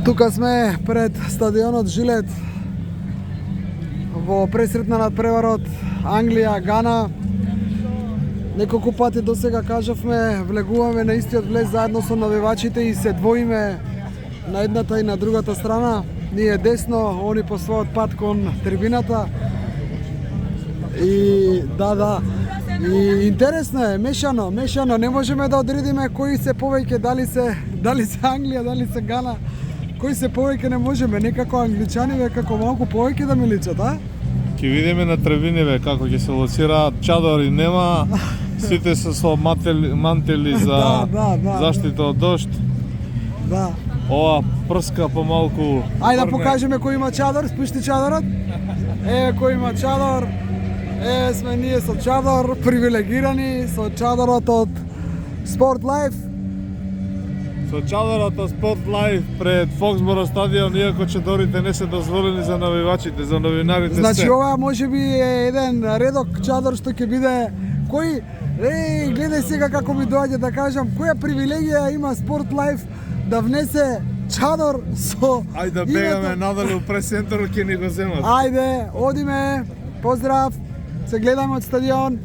Тука сме пред стадионот Жилет во пресретна надпреварот Англија, Гана. Неколку пати до сега кажавме, влегуваме на истиот влез заедно со навивачите и се двоиме на едната и на другата страна. Ние десно, они по својот пат кон трибината. И и интересно е, мешано, не можеме да одредиме кои се повеќе, дали се Англија, дали се Гана. Кои се повеќе не можеме, некако англичаниве како малку повеќе да ми личат, а? Ќе видиме на трибиниве како ќе се лоцираат, чадори нема, сите се со мантели за заштита од дожд. Да. Ова прска помалку. Ајде да покажеме кој има чадор, спушти чадорот. Еве кој има чадор. Сме ние со чадор, привилегирани со чадорот од Sport Life. Со чадорот од Sport Life пред Фоксборо стадион, иако чадорите не се дозволени за навивачите, за новинарите се. Значи ова можеби е еден редок чадор што ќе биде кој гледај сега како ми доаѓа да кажам, која привилегија има Sport Life да внесе чадор со Ајде да бегаме надале у пресцентарот, ќе ни го земат. Ајде, одиме. Поздрав. Се гледаме од стадион.